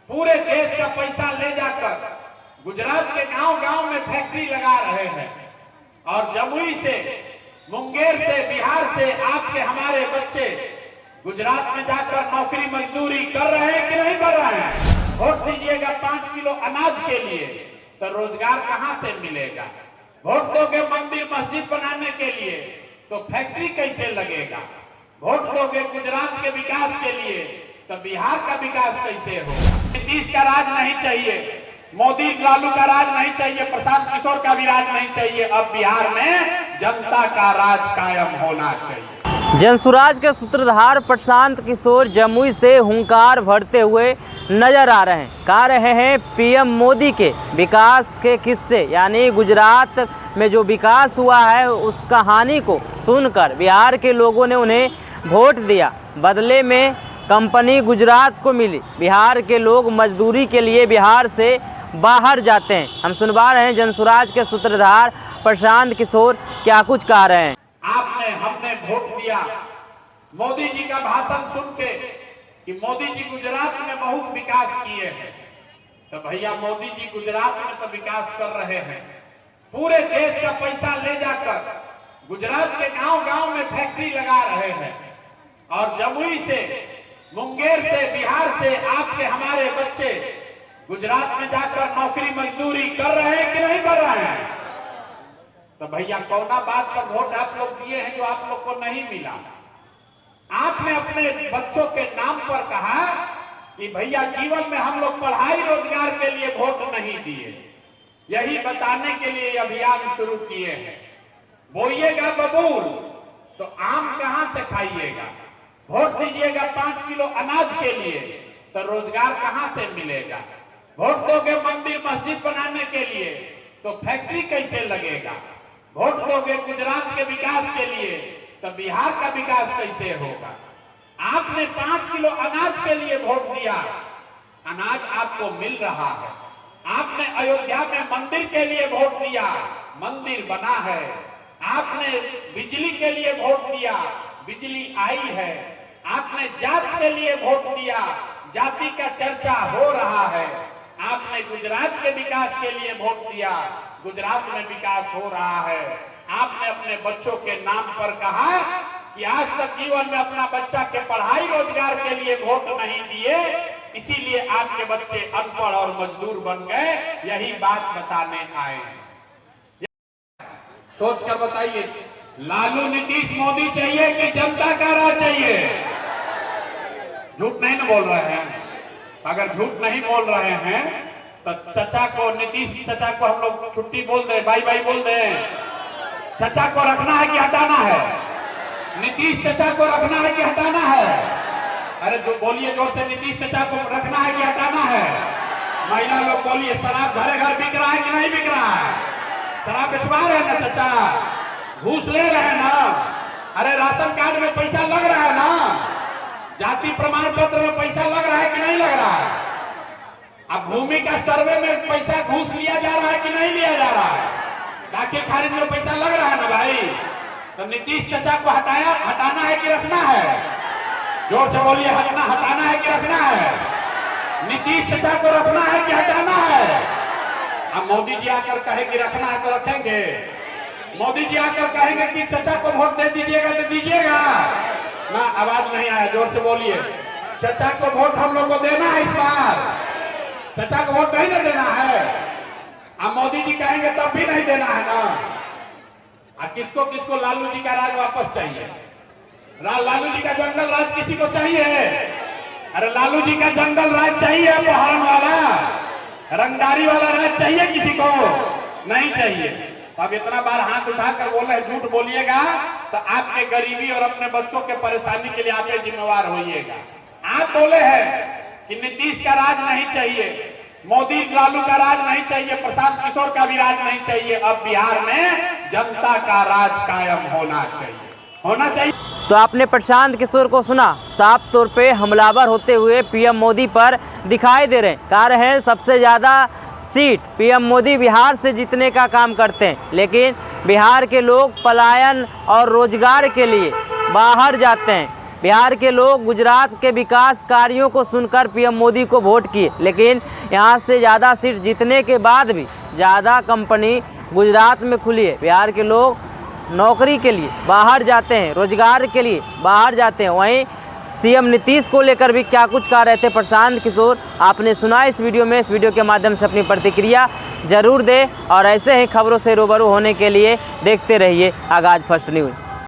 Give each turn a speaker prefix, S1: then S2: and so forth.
S1: पूरे देश का पैसा ले जाकर गुजरात के गांव गांव में फैक्ट्री लगा रहे हैं और जमुई से, मुंगेर से, बिहार से आपके हमारे बच्चे गुजरात में जाकर नौकरी मजदूरी कर रहे हैं कि नहीं कर रहे हैं? वोट दीजिएगा 5 किलो अनाज के लिए तो रोजगार कहां से मिलेगा? वोट दोगे मंदिर मस्जिद बनाने के लिए तो फैक्ट्री कैसे लगेगा? वोट दोगे गुजरात के विकास के लिए तो बिहार का विकास कैसे होगा? नीतीश का राज नहीं चाहिए, मोदी लालू का राज नहीं चाहिए, प्रशांत किशोर का भी राज नहीं चाहिए। अब बिहार में जनता का राज कायम होना चाहिए।
S2: जनसुराज के सूत्रधार प्रशांत किशोर जमुई से हुंकार भरते हुए नजर आ रहे हैं। कह रहे हैं पीएम मोदी के विकास के किस्से, यानी गुजरात में जो विकास हुआ है उस कहानी को सुनकर बिहार के लोगों ने उन्हें वोट दिया, बदले में कंपनी गुजरात को मिली। बिहार के लोग मजदूरी के लिए बिहार से बाहर जाते हैं। हम सुनवा रहे हैं जनसुराज के सूत्रधार प्रशांत किशोर क्या कुछ कह रहे हैं।
S1: आपने, हमने वोट दिया मोदी जी का भाषण सुन के कि मोदी जी गुजरात में बहुत विकास किए हैं, तो भैया मोदी जी गुजरात में तो विकास कर रहे हैं। पूरे देश का पैसा ले जाकर गुजरात के गांव गांव में फैक्ट्री लगा रहे हैं और जमुई से, मुंगेर से, बिहार से आपके हमारे बच्चे गुजरात में जाकर नौकरी मजदूरी कर रहे हैं कि नहीं कर रहे हैं? तो भैया कौना बात पर वोट आप लोग दिए हैं जो आप लोग को नहीं मिला? आपने अपने बच्चों के नाम पर कहा कि भैया जीवन में हम लोग पढ़ाई रोजगार के लिए वोट नहीं दिए। यही बताने के लिए अभियान शुरू किए हैं। बोइएगा बबूल तो आम कहां से खाइएगा? वोट दीजिएगा 5 किलो अनाज के लिए तो रोजगार कहां से मिलेगा? वोट दोगे मंदिर मस्जिद बनाने के लिए तो फैक्ट्री कैसे लगेगा? वोट दोगे गुजरात के विकास के लिए तो बिहार का विकास कैसे होगा? आपने 5 किलो अनाज के लिए वोट दिया, अनाज आपको मिल रहा है। आपने अयोध्या में मंदिर के लिए वोट दिया, मंदिर बना है। आपने बिजली के लिए वोट दिया, बिजली आई है। आपने जात के लिए वोट दिया, जाति का चर्चा हो रहा है। आपने गुजरात के विकास के लिए वोट दिया, गुजरात में विकास हो रहा है। आपने अपने बच्चों के नाम पर कहा कि आज तक जीवन में अपना बच्चा के पढ़ाई रोजगार के लिए वोट नहीं दिए, इसीलिए आपके बच्चे अनपढ़ और मजदूर बन गए। यही बात बताने आए हैं। सोच कर बताइए, लालू नीतीश मोदी चाहिए कि जनता का राज चाहिए? झूठ नहीं ना बोल रहे हैं? अगर झूठ नहीं बोल रहे हैं तो चचा को, नीतीश चचा को हम लोग छुट्टी बोल दे, बाई बाई बोल दे। चचा को रखना है कि हटाना है? नीतीश चचा को रखना है कि हटाना है? अरे जो बोलिए जोर से, नीतीश चचा को रखना है कि हटाना है? महिला लोग बोलिए, शराब घरे घर बिक रहा है कि नहीं बिक रहा है? शराब बेचवा रहे हैं ना चचा? घूस ले रहे हैं ना? अरे राशन कार्ड में पैसा लग रहा है ना? जाति प्रमाण पत्र में पैसा लग रहा है कि नहीं लग रहा है? अब भूमि का सर्वे में पैसा घूस लिया जा रहा है कि नहीं लिया जा रहा है? दाखिल खारिज में पैसा लग रहा है ना भाई? तो नीतीश चचा को हटाना है कि रखना है? जोर से बोलिए, हटाना है कि रखना है? नीतीश चचा को रखना है कि हटाना है? अब मोदी जी आकर कहे कि रखना है तो रखेंगे। मोदी जी आकर कहेंगे कि चचा को वोट दे दीजिएगा तो दीजिएगा ना? आवाज नहीं आया, जोर से बोलिए। चचा को वोट हम लोग को देना है इस बार? चचा को वोट नहीं ना देना है? अब मोदी जी कहेंगे तब भी नहीं देना है ना? अब किसको किसको लालू जी का राज वापस चाहिए? लालू जी का जंगल राज किसी को चाहिए? अरे लालू जी का जंगल राज चाहिए, अपहरण वाला, रंगदारी वाला राज चाहिए किसी को? नहीं चाहिए। अब इतना बार हाथ उठाकर बोले झूठ बोलिएगा तो आपके गरीबी और अपने बच्चों के परेशानी के लिए आप जिम्मेवार होइएगा। आप बोले हैं कि नीतीश का राज नहीं चाहिए, मोदी लालू का राज नहीं चाहिए, प्रशांत किशोर का भी राज नहीं चाहिए। अब बिहार में जनता का राज कायम होना चाहिए।
S2: तो आपने प्रशांत किशोर को सुना, साफ तौर पे हमलावर होते हुए पीएम मोदी पर दिखाई दे रहे हैं। कह रहे हैं सबसे ज़्यादा सीट पीएम मोदी बिहार से जीतने का काम करते हैं, लेकिन बिहार के लोग पलायन और रोजगार के लिए बाहर जाते हैं। बिहार के लोग गुजरात के विकास कार्यों को सुनकर पीएम मोदी को वोट किए, लेकिन यहाँ से ज़्यादा सीट जीतने के बाद भी ज़्यादा कंपनी गुजरात में खुली है। बिहार के लोग नौकरी के लिए बाहर जाते हैं, रोजगार के लिए बाहर जाते हैं। वहीं सीएम नीतीश को लेकर भी क्या कुछ कह रहे थे प्रशांत किशोर, आपने सुना इस वीडियो में। इस वीडियो के माध्यम से अपनी प्रतिक्रिया जरूर दें और ऐसे ही खबरों से रूबरू होने के लिए देखते रहिए आगाज़ फर्स्ट न्यूज़।